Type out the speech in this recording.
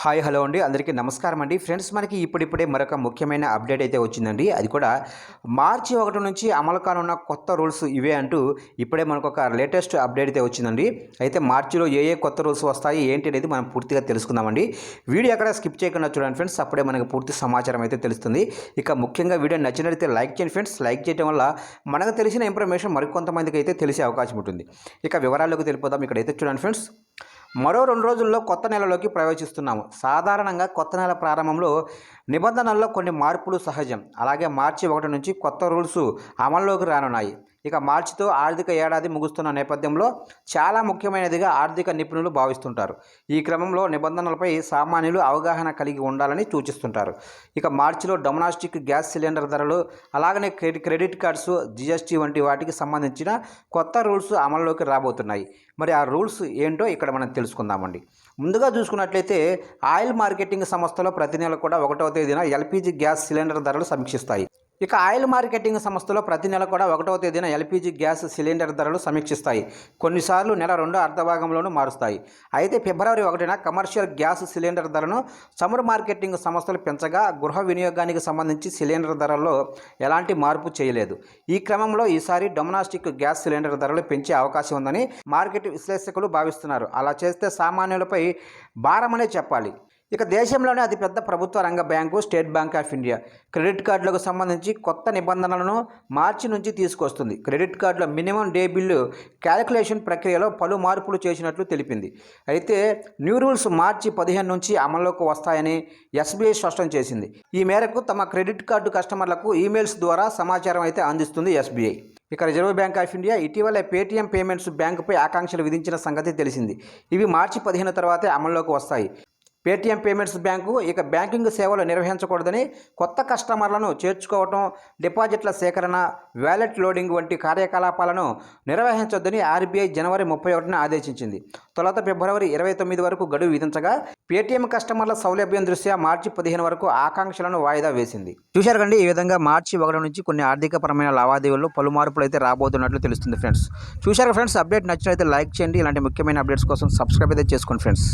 Hi hello అండి, అందరికీ నమస్కారం అండి. ఫ్రెండ్స్, మనకి ఇప్పుడిప్పుడే మరొక ముఖ్యమైన అప్డేట్ అయితే వచ్చిందండి. అది కూడా మార్చి 1 నుంచి అమలు కానున్న కొత్త రూల్స్ ఇవే అంటూ ఇప్పుడే మనకు ఒక లేటెస్ట్ అప్డేట్ అయితే వచ్చిందండి. అయితే మార్చిలో ఏ కొత్త రూల్స్ వస్తాయి ఏంటి అనేది మనం పూర్తిగా తెలుసుకుందామండి. వీడియో ఎక్కడ స్కిప్ చేయకుండా చూడండి ఫ్రెండ్స్, అప్పుడే మనకు పూర్తి సమాచారం అయితే తెలుస్తుంది. ఇక ముఖ్యంగా వీడియో నచ్చినట్లయితే లైక్ చేయండి ఫ్రెండ్స్. లైక్ చేయడం వల్ల మనకు తెలిసిన ఇన్ఫర్మేషన్ మరికొంతమందికి అయితే తెలిసే అవకాశం ఉంటుంది. ఇక వివరాల్లోకి తెలిపోదాం. ఇక్కడైతే చూడండి ఫ్రెండ్స్, మరో 2 రోజుల్లో కొత్త నెలలోకి ప్రవేశిస్తున్నాము. సాధారణంగా కొత్త నెల ప్రారంభంలో నిబంధనల్లో కొన్ని మార్పులు సహజం. అలాగే మార్చి 1 నుంచి కొత్త రూల్స్ అమల్లోకి రానున్నాయి. ఇక మార్చితో ఆర్థిక ఏడాది ముగుస్తున్న నేపథ్యంలో చాలా ముఖ్యమైనదిగా ఆర్థిక నిపుణులు భావిస్తుంటారు. ఈ క్రమంలో నిబంధనలపై సామాన్యులు అవగాహన కలిగి ఉండాలని సూచిస్తుంటారు. ఇక మార్చిలో డొమెస్టిక్ గ్యాస్ సిలిండర్ ధరలు, అలాగనే క్రెడిట్ కార్డ్స్, జిఎస్టీ వంటి వాటికి సంబంధించిన కొత్త రూల్స్ అమల్లోకి రాబోతున్నాయి. మరి ఆ రూల్స్ ఏంటో ఇక్కడ మనం తెలుసుకుందామండి. ముందుగా చూసుకున్నట్లయితే ఆయిల్ మార్కెటింగ్ సంస్థలో ప్రతి నెల కూడా 1వ తేదీన ఎల్పిజి గ్యాస్ సిలిండర్ ధరలు సమీక్షిస్తాయి. ఇక ఆయిల్ మార్కెటింగ్ సంస్థలో ప్రతి నెల కూడా 1వ తేదీన ఎల్పిజి గ్యాస్ సిలిండర్ ధరలు సమీక్షిస్తాయి. కొన్నిసార్లు నెల 2 అర్ధభాగంలోనూ మారుస్తాయి. అయితే ఫిబ్రవరి 1న కమర్షియల్ గ్యాస్ సిలిండర్ ధరను చమురు మార్కెటింగ్ సంస్థలు పెంచగా గృహ వినియోగానికి సంబంధించి సిలిండర్ ధరల్లో ఎలాంటి మార్పు చేయలేదు. ఈ క్రమంలో ఈసారి డొమెస్టిక్ గ్యాస్ సిలిండర్ ధరలు పెంచే అవకాశం ఉందని మార్కెట్ విశ్లేషకులు భావిస్తున్నారు. అలా చేస్తే సామాన్యులపై భారమనే చెప్పాలి. ఇక దేశంలోనే అతిపెద్ద ప్రభుత్వ రంగ bank State Bank of India credit కార్డులకు సంబంధించి కొత్త నిబంధనలను మార్చి నుంచి తీసుకొస్తుంది. క్రెడిట్ కార్డుల మినిమం డే బిల్లు క్యాలిక్యులేషన్ ప్రక్రియలో పలు మార్పులు చేసినట్లు తెలిపింది. అయితే న్యూ రూల్స్ మార్చి 15 నుంచి అమల్లోకి వస్తాయని ఎస్బీఐ స్పష్టం చేసింది. ఈ మేరకు తమ క్రెడిట్ కార్డు కస్టమర్లకు ఈమెయిల్స్ ద్వారా సమాచారం అయితే అందిస్తుంది ఎస్బీఐ. ఇక రిజర్వ్ బ్యాంక్ ఆఫ్ ఇండియా ఇటీవల పేటీఎం పేమెంట్స్ బ్యాంకుపై ఆంక్షలు విధించిన సంగతి తెలిసింది. ఇవి మార్చి 15 తర్వాతే అమల్లోకి వస్తాయి. పేటీఎం పేమెంట్స్ బ్యాంకు ఇక బ్యాంకింగ్ సేవలు నిర్వహించకూడదని, కొత్త కస్టమర్లను చేర్చుకోవటం, డిపాజిట్ల సేకరణ, వ్యాలెట్ లోడింగ్ వంటి కార్యకలాపాలను నిర్వహించొద్దని ఆర్బీఐ జనవరి 31న ఆదేశించింది. తొలుత ఫిబ్రవరి 29 వరకు గడువు విధించగా పేటీఎం కస్టమర్ల సౌలభ్యం దృష్ట్యా మార్చి 15 వరకు ఆకాంక్షలను వాయిదా వేసింది. చూశారు కండి, ఈ విధంగా మార్చి 1 నుంచి కొన్ని ఆర్థికపరమైన లావాదేవీల్లో పలు మార్పులు అయితే రాబోతున్నట్లు తెలుస్తుంది ఫ్రెండ్స్. చూశారు ఫ్రెండ్స్, అప్డేట్ నచ్చినట్లయితే లైక్ చేయండి. ఇలాంటి ముఖ్యమైన అప్డేట్స్ కోసం సబ్స్క్రైబ్ అయితే చేసుకోండి ఫ్రెండ్స్.